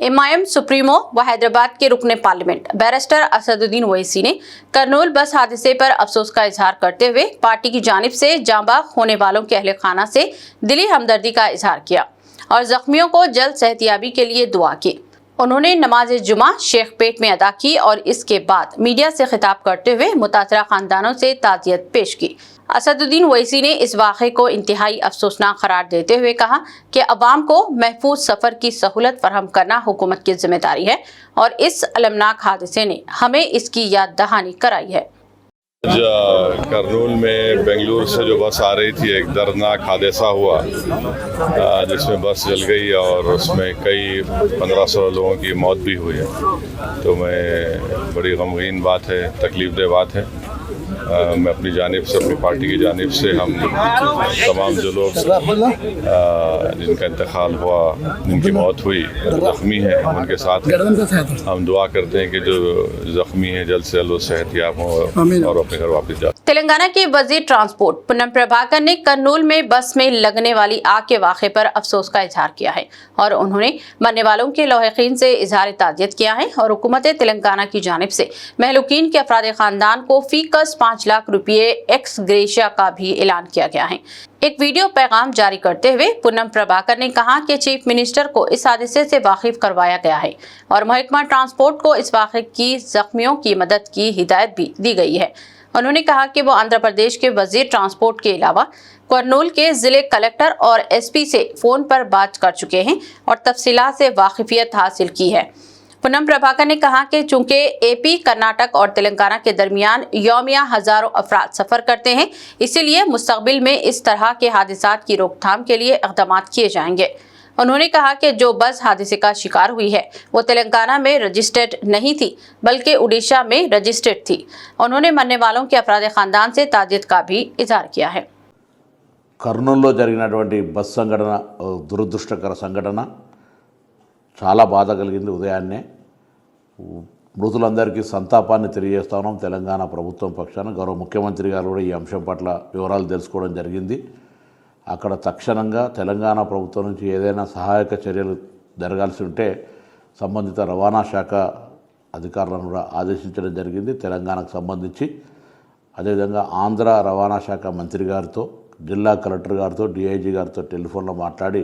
MIM supremo व हैदराबाद के रुकने पार्लियामेंट बैरिस्टर असदुद्दीन ओवैसी ने करनूल बस हादसे पर अफसोस का इजहार करते हुए पार्टी की जानिब से जांबाग होने वालों के अहले खाना से दिली हमदर्दी का इजहार किया और जख्मियों को जल्द सेहतियाबी के लिए दुआ की। उन्होंने नमाज जुमा शेखपेट में अदा की और इसके बाद मीडिया से खिताब करते हुए मुतासरा खानदानों से ताज़ियत पेश की। असदुद्दीन ओवैसी ने इस वाक़े को इंतहाई अफसोसनाक करार देते हुए कहा कि अवाम को महफूज सफ़र की सहूलत फराहम करना हुकूमत की जिम्मेदारी है और इस अलमनाक हादसे ने हमें इसकी याद दहानी कराई है। करनूल में बेंगलुरु से जो बस आ रही थी, एक दर्दनाक हादसा हुआ जिसमें बस जल गई और उसमें कई 15-16 लोगों की मौत भी हुई है। तो मैं बड़ी गमगीन बात है, तकलीफ़देह बात है। मैं अपनी जानिब से, अपनी पार्टी की जानिब से हम तमाम जो लोग जिनका इंतकाल हुआ, जिनकी मौत हुई, ज़ख्मी हैं, उनके साथ हम दुआ करते हैं कि जो ज़ख्मी हैं जल्द से जल्द सेहतयाब हों और अपने घर वापस जाए। तेलंगाना के वजीर ट्रांसपोर्ट पूनम प्रभाकर ने करनूल में बस में लगने वाली आग के वाक़े पर अफसोस का इजहार किया है और उन्होंने मरने वालों के लौहिकीन से इजहार ताज़ियत किया है और हुकूमत तेलंगाना की जानिब से महलूकीन के अफराद खानदान को फीकस 5 लाख रुपये एक्स ग्रेशिया का भी ऐलान किया गया है। एक वीडियो पैगाम जारी करते हुए पूनम प्रभाकर ने कहा कि चीफ मिनिस्टर को इस हादसे से वाकिफ करवाया गया है और महकमा ट्रांसपोर्ट को इस वाक़े की जख्मियों की मदद की हिदायत भी दी गई है। उन्होंने कहा कि वो आंध्र प्रदेश के वजीर ट्रांसपोर्ट के अलावा करनूल के जिले कलेक्टर और एसपी से फोन पर बात कर चुके हैं और तफसीलात से वाकिफियत हासिल की है। पूनम प्रभाकर ने कहा कि चूंकि एपी, कर्नाटक और तेलंगाना के दरमियान यौमिया हजारों अफराद सफर करते हैं, इसीलिए मुस्तकबिल में इस तरह के हादसात की रोकथाम के लिए इक़दाम किए जाएंगे। उन्होंने कहा कि जो बस हादसे का शिकार हुई है वो तेलंगाना में रजिस्टर्ड नहीं थी बल्कि उड़ीसा में रजिस्टर्ड थी। उन्होंने मरने वालों के अफराद खानदान से ताज़ियत का भी इजहार किया है। కర్నూలులో జరిగినటువంటి బస్ సంఘటన దురదృష్టకర సంఘటన, చాలా బాధ కలిగింది. ఉదయాన్నే మృతులందరికీ సంతాపాన్ని తెలియజేస్తా ఉన్నాం. తెలంగాణ ప్రభుత్వం పక్షాన గౌరవ ముఖ్యమంత్రి గారు కూడా ఈ అంశం పట్ల వివరాలు తెలుసుకోవడం జరిగింది. అక్కడ తక్షణంగా తెలంగాణ ప్రభుత్వం నుంచి ఏదైనా సహాయక చర్యలు జరగాల్సి ఉంటే సంబంధిత రవాణా శాఖ అధికారులను కూడా ఆదేశించడం జరిగింది. తెలంగాణకు సంబంధించి అదేవిధంగా ఆంధ్ర రవాణా శాఖ మంత్రి గారితో, జిల్లా కలెక్టర్ గారితో, డిఐజీ గారితో టెలిఫోన్లో మాట్లాడి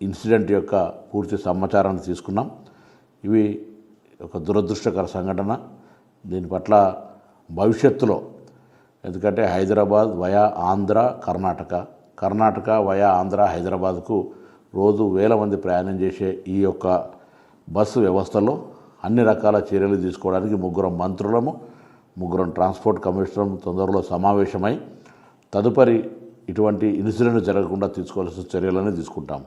ఇన్సిడెంట్ యొక్క పూర్తి సమాచారాన్ని తీసుకున్నాం. ఇవి ఒక దురదృష్టకర సంఘటన. దీని పట్ల భవిష్యత్తులో, ఎందుకంటే హైదరాబాద్ వయా ఆంధ్ర, కర్ణాటక వయా ఆంధ్ర, హైదరాబాద్కు రోజు వేల మంది ప్రయాణం చేసే ఈ యొక్క బస్సు వ్యవస్థలో అన్ని రకాల చర్యలు తీసుకోవడానికి ముగ్గురం ట్రాన్స్పోర్ట్ కమిషనర్ తొందరలో సమావేశమై తదుపరి ఇటువంటి ఇన్సిడెంట్ జరగకుండా తీసుకోవాల్సిన చర్యలను తీసుకుంటాం.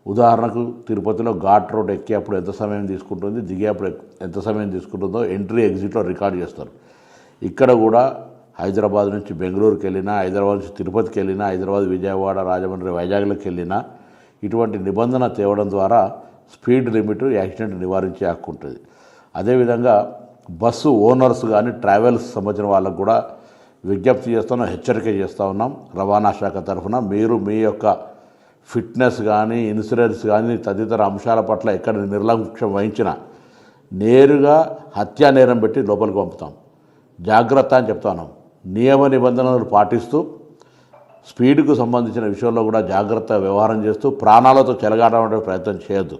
ఉదాహరణకు తిరుపతిలో ఘాట్ రోడ్ ఎక్కేప్పుడు ఎంత సమయం తీసుకుంటుంది, దిగేప్పుడు ఎంత సమయం తీసుకుంటుందో ఎంట్రీ ఎగ్జిట్లో రికార్డ్ చేస్తారు. ఇక్కడ కూడా హైదరాబాద్ నుంచి బెంగళూరుకి వెళ్ళినా, హైదరాబాద్ నుంచి తిరుపతికి వెళ్ళినా, హైదరాబాద్, విజయవాడ, రాజమండ్రి, వైజాగ్లకు వెళ్ళినా ఇటువంటి నిబంధన తేవడం ద్వారా స్పీడ్ లిమిట్, యాక్సిడెంట్ నివారించే హక్కు ఉంటుంది. అదేవిధంగా బస్సు ఓనర్స్ కానీ ట్రావెల్స్ సంబంధించిన వాళ్ళకు కూడా విజ్ఞప్తి చేస్తున్నాం, హెచ్చరిక చేస్తూ ఉన్నాం. రవాణా శాఖ తరఫున మీరు మీ యొక్క ఫిట్నెస్ కానీ, ఇన్సూరెన్స్ కానీ తదితర అంశాల పట్ల ఎక్కడ నిర్లక్ష్యం వహించినా నేరుగా హత్యా నేరం పెట్టి లోపలికి పంపుతాం. జాగ్రత్త అని చెప్తా ఉన్నాం. నియమ నిబంధనలు పాటిస్తూ స్పీడ్కు సంబంధించిన విషయంలో కూడా జాగ్రత్త వ్యవహారం చేస్తూ ప్రాణాలతో చెలగాటం ప్రయత్నం చేయొద్దు.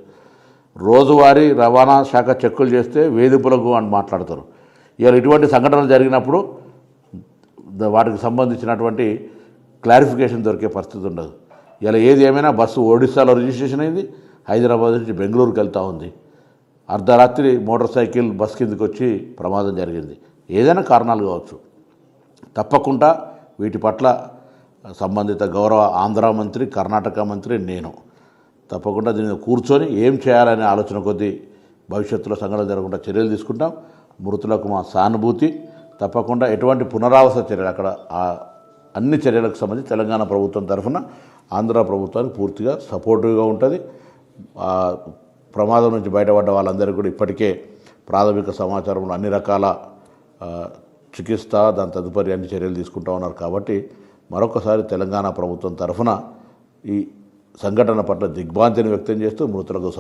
రోజువారీ రవాణా శాఖ చెక్కులు చేస్తే వేధింపులకు అని మాట్లాడతారు. ఇవాళ ఇటువంటి సంఘటనలు జరిగినప్పుడు వాటికి సంబంధించినటువంటి క్లారిఫికేషన్ దొరికే పరిస్థితి ఉండదు. ఇలా ఏది ఏమైనా బస్సు ఒడిశాలో రిజిస్ట్రేషన్ అయింది, హైదరాబాద్ నుంచి బెంగళూరుకి వెళ్తూ ఉంది. అర్ధరాత్రి మోటార్ సైకిల్ బస్ కిందకి వచ్చి ప్రమాదం జరిగింది. ఏదైనా కారణాలు కావచ్చు. తప్పకుండా వీటి పట్ల సంబంధిత గౌరవ ఆంధ్ర మంత్రి, కర్ణాటక మంత్రి, నేను తప్పకుండా దీన్ని కూర్చొని ఏం చేయాలనే ఆలోచన కొద్దీ భవిష్యత్తులో సంఘటన జరగకుండా చర్యలు తీసుకుంటాం. మృతులకు మా సానుభూతి. తప్పకుండా ఎటువంటి పునరావాస చర్యలు, అక్కడ అన్ని చర్యలకు సంబంధించి తెలంగాణ ప్రభుత్వం తరఫున ఆంధ్ర ప్రభుత్వానికి పూర్తిగా సపోర్టివ్గా ఉంటుంది. ప్రమాదం నుంచి బయటపడ్డ వాళ్ళందరికీ కూడా ఇప్పటికే ప్రాథమిక సమాచారంలో అన్ని రకాల చికిత్స, దాని తదుపరి అన్ని చర్యలు తీసుకుంటూ ఉన్నారు. కాబట్టి మరొకసారి తెలంగాణ ప్రభుత్వం తరఫున ఈ సంఘటన పట్ల దిగ్భ్రాంతిని వ్యక్తం చేస్తూ మృతులకు